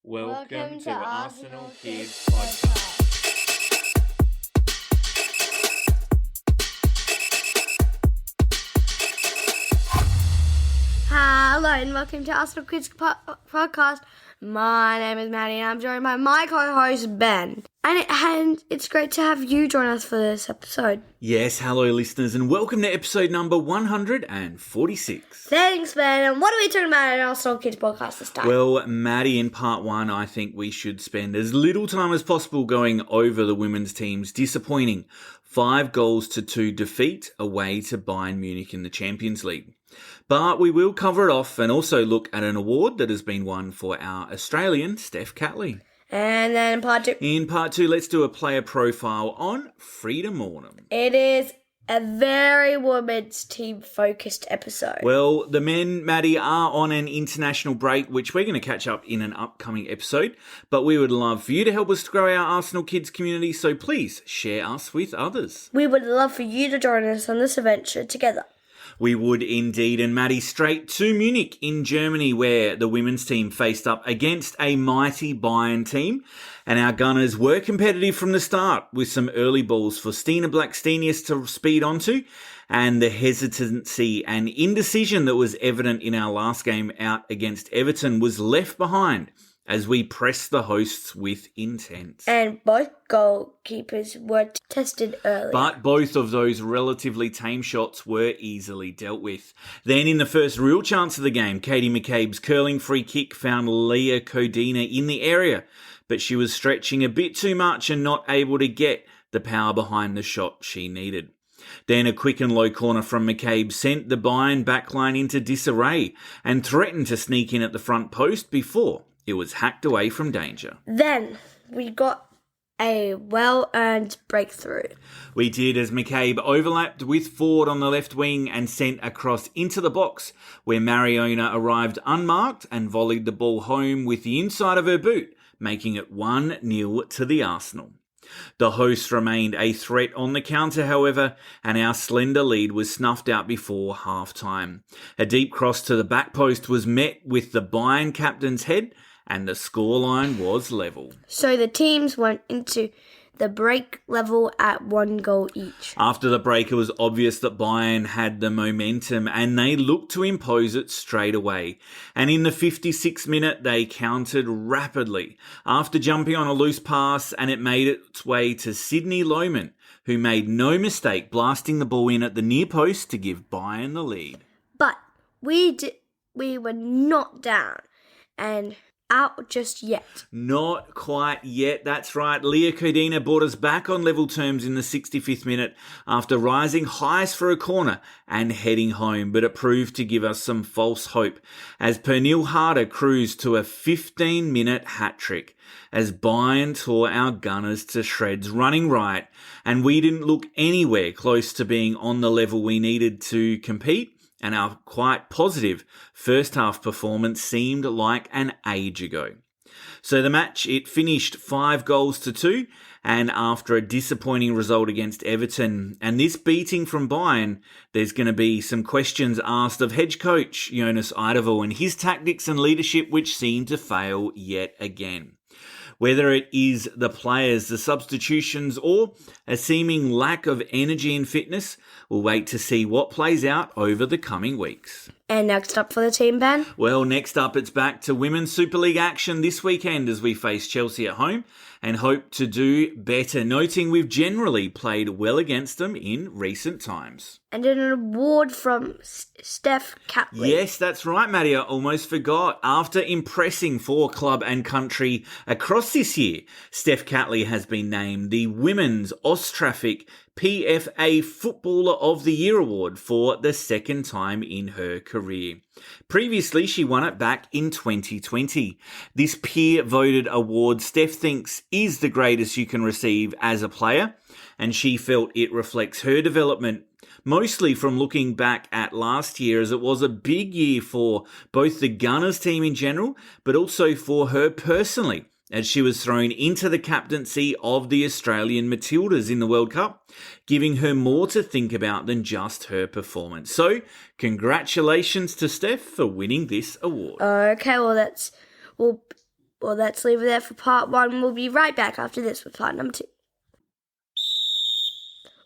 Welcome to Arsenal Kids Podcast. Hello and welcome to Arsenal Kids Podcast. My name is Madi and I'm joined by my co-host Ben. And it's great to have you join us for this episode. Yes, hello listeners and welcome to episode number 146. Thanks, Ben. And what are we talking about in Arsenal Kids Podcast this time? Well, Maddie, in part one, I think we should spend as little time as possible going over the women's team's disappointing 5-2 defeat away to Bayern Munich in the Champions League. But we will cover it off and also look at an award that has been won for our Australian Steph Catley. And then In part two, let's do a player profile on Frida Maanum. it is a very women's team-focused episode. Well, the men, Maddie, are on an international break, which we're going to catch up in an upcoming episode. But we would love for you to help us to grow our Arsenal Kids community, so please share us with others. We would love for you to join us on this adventure together. We would indeed. And Maddie, straight to Munich in Germany, where the women's team faced up against a mighty Bayern team. And our Gunners were competitive from the start with some early balls for Stina Blackstenius to speed onto. And the hesitancy and indecision that was evident in our last game out against Everton was left behind as we pressed the hosts with intent. And both goalkeepers were tested early. But both of those relatively tame shots were easily dealt with. Then in the first real chance of the game, Katie McCabe's curling free kick found Leah Codina in the area, but she was stretching a bit too much and not able to get the power behind the shot she needed. Then a quick and low corner from McCabe sent the Bayern backline into disarray and threatened to sneak in at the front post before it was hacked away from danger. Then we got a well-earned breakthrough. We did, as McCabe overlapped with Ford on the left wing and sent across into the box, where Mariona arrived unmarked and volleyed the ball home with the inside of her boot, making it 1-0 to the Arsenal. The hosts remained a threat on the counter, however, and our slender lead was snuffed out before half-time. A deep cross to the back post was met with the Bayern captain's head, and the scoreline was level. So the teams went into the break level at 1 goal each. After the break, it was obvious that Bayern had the momentum and they looked to impose it straight away. And in the 56th minute, they countered rapidly after jumping on a loose pass, and it made its way to Sydney Lohman, who made no mistake blasting the ball in at the near post to give Bayern the lead. But we were not down and out just yet. Not quite yet, that's right. Leah Codina brought us back on level terms in the 65th minute after rising highest for a corner and heading home, but it proved to give us some false hope as Pernille Harder cruised to a 15-minute hat-trick as Bayern tore our Gunners to shreds running riot, and we didn't look anywhere close to being on the level we needed to compete. And our quite positive first half performance seemed like an age ago. So the match, it finished 5-2, and after a disappointing result against Everton and this beating from Bayern, there's going to be some questions asked of head coach Jonas Eidevall and his tactics and leadership, which seem to fail yet again. Whether it is the players, the substitutions, or a seeming lack of energy and fitness, we'll wait to see what plays out over the coming weeks. And next up for the team, Ben? Well, next up, it's back to Women's Super League action this weekend as we face Chelsea at home and hope to do better, noting we've generally played well against them in recent times. And an award from Steph Catley. Yes, that's right, Maddie. I almost forgot. After impressing for club and country across this year, Steph Catley has been named the Women's Austrafik PFA Footballer of the Year award for the second time in her career. Previously, she won it back in 2020. This peer-voted award, Steph thinks, is the greatest you can receive as a player, and she felt it reflects her development, mostly from looking back at last year, as it was a big year for both the Gunners team in general, but also for her personally, as she was thrown into the captaincy of the Australian Matildas in the World Cup, giving her more to think about than just her performance. So, congratulations to Steph for winning this award. Okay, well, Well, let's leave it there for part 1. We'll be right back after this with part number 2.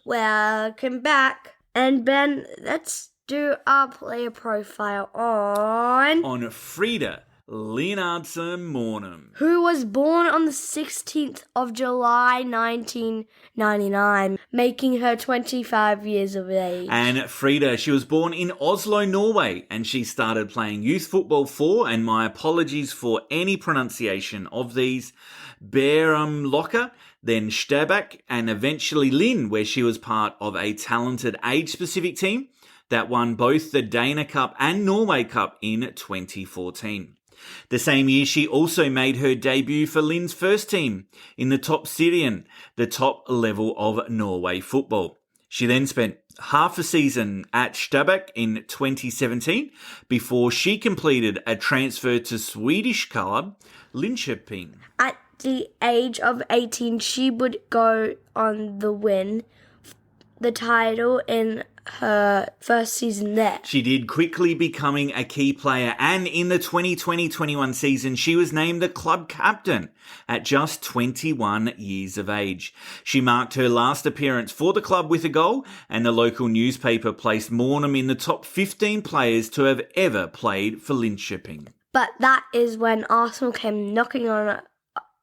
Welcome back. And Ben, let's do our player profile on Frida Maanum, who was born on the 16th of July 1999, making her 25 years of age. And Frida, she was born in Oslo, Norway, and she started playing youth football for, and my apologies for any pronunciation of these, Bærum Locker, then Stabæk, and eventually Lyn, where she was part of a talented age-specific team that won both the Dana Cup and Norway Cup in 2014. The same year, she also made her debut for Lyn's first team in the top Serien, the top level of Norway football. She then spent half a season at Stabæk in 2017 before she completed a transfer to Swedish club Linköping. At the age of 18, she would go on to win the title in her first season there. She did, quickly becoming a key player, and in the 2020-21 season, she was named the club captain at just 21 years of age. She marked her last appearance for the club with a goal, and the local newspaper placed Maanum in the top 15 players to have ever played for Linköping. But that is when Arsenal came knocking on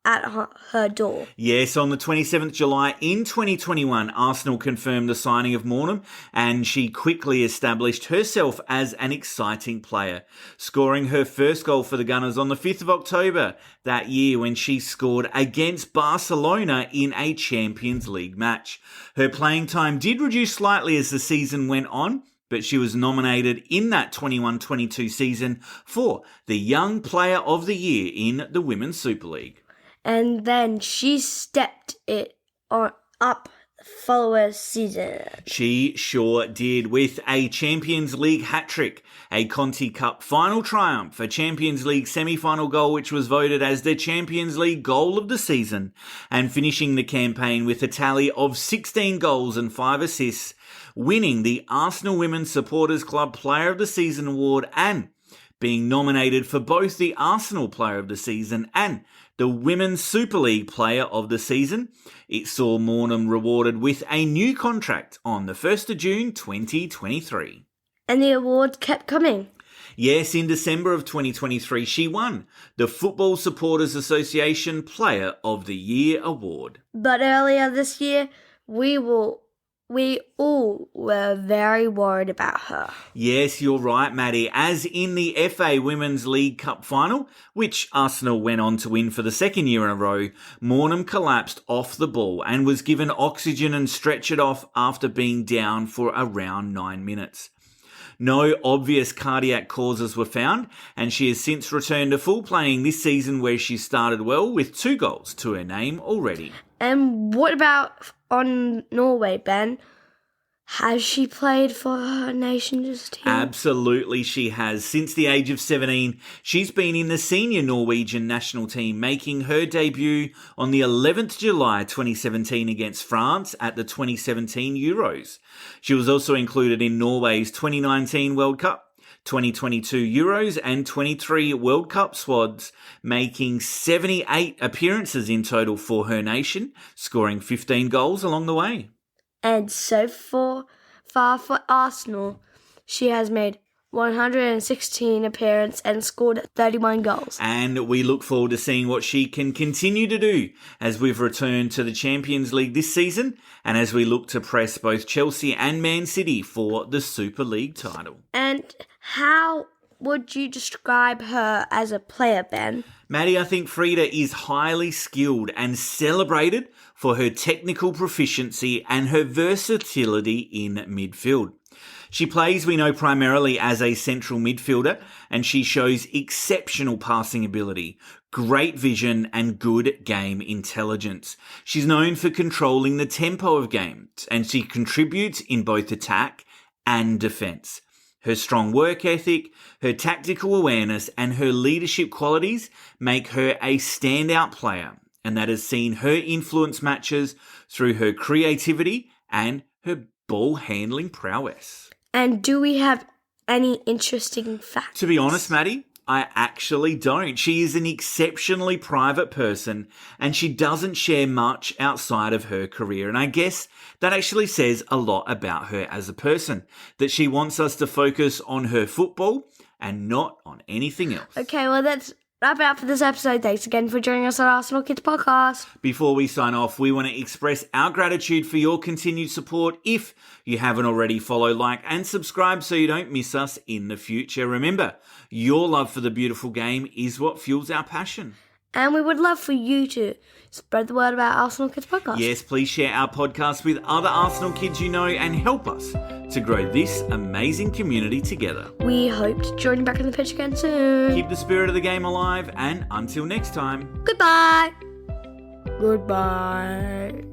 at her door. Yes, on the 27th July in 2021, Arsenal confirmed the signing of Maanum, and she quickly established herself as an exciting player, scoring her first goal for the Gunners on the 5th of October that year when she scored against Barcelona in a Champions League match. Her playing time did reduce slightly as the season went on, but she was nominated in that 21-22 season for the Young Player of the Year in the Women's Super League. And then she stepped it up the following season. She sure did, with a Champions League hat-trick, a Conti Cup final triumph, a Champions League semi-final goal which was voted as the Champions League goal of the season, and finishing the campaign with a tally of 16 goals and 5 assists, winning the Arsenal Women's Supporters Club Player of the Season award and being nominated for both the Arsenal Player of the Season and the Women's Super League Player of the Season. It saw Maanum rewarded with a new contract on the 1st of June 2023. And the awards kept coming. Yes, in December of 2023, she won the Football Supporters Association Player of the Year award. But earlier this year, we all were very worried about her. Yes, you're right, Madi. As in the FA Women's League Cup final, which Arsenal went on to win for the second year in a row, Maanum collapsed off the ball and was given oxygen and stretchered off after being down for around 9 minutes. No obvious cardiac causes were found, and she has since returned to full playing this season, where she started well with 2 goals to her name already. And what about on Norway, Ben? Has she played for her nation's team? Absolutely she has. Since the age of 17, she's been in the senior Norwegian national team, making her debut on the 11th July 2017 against France at the 2017 Euros. She was also included in Norway's 2019 World Cup, 2022 Euros and 23 World Cup squads, making 78 appearances in total for her nation, scoring 15 goals along the way. And so far for Arsenal, she has made 116 appearances and scored 31 goals. And we look forward to seeing what she can continue to do as we've returned to the Champions League this season and as we look to press both Chelsea and Man City for the Super League title. And how would you describe her as a player, Ben? Maddie, I think Frida is highly skilled and celebrated for her technical proficiency and her versatility in midfield. She plays, we know, primarily as a central midfielder, and she shows exceptional passing ability, great vision and good game intelligence. She's known for controlling the tempo of games, and she contributes in both attack and defence. Her strong work ethic, her tactical awareness and her leadership qualities make her a standout player, and that has seen her influence matches through her creativity and her ball handling prowess. And do we have any interesting facts? To be honest, Maddie, I actually don't. She is an exceptionally private person and she doesn't share much outside of her career. And I guess that actually says a lot about her as a person, that she wants us to focus on her football and not on anything else. Okay, well, that's wrap it up for this episode. Thanks again for joining us on Arsenal Kids Podcast. Before we sign off, we want to express our gratitude for your continued support. If you haven't already, follow, like, and subscribe so you don't miss us in the future. Remember, your love for the beautiful game is what fuels our passion. And we would love for you to spread the word about Arsenal Kids Podcast. Yes, please share our podcast with other Arsenal kids you know and help us to grow this amazing community together. We hope to join you back on the pitch again soon. Keep the spirit of the game alive, and until next time. Goodbye. Goodbye.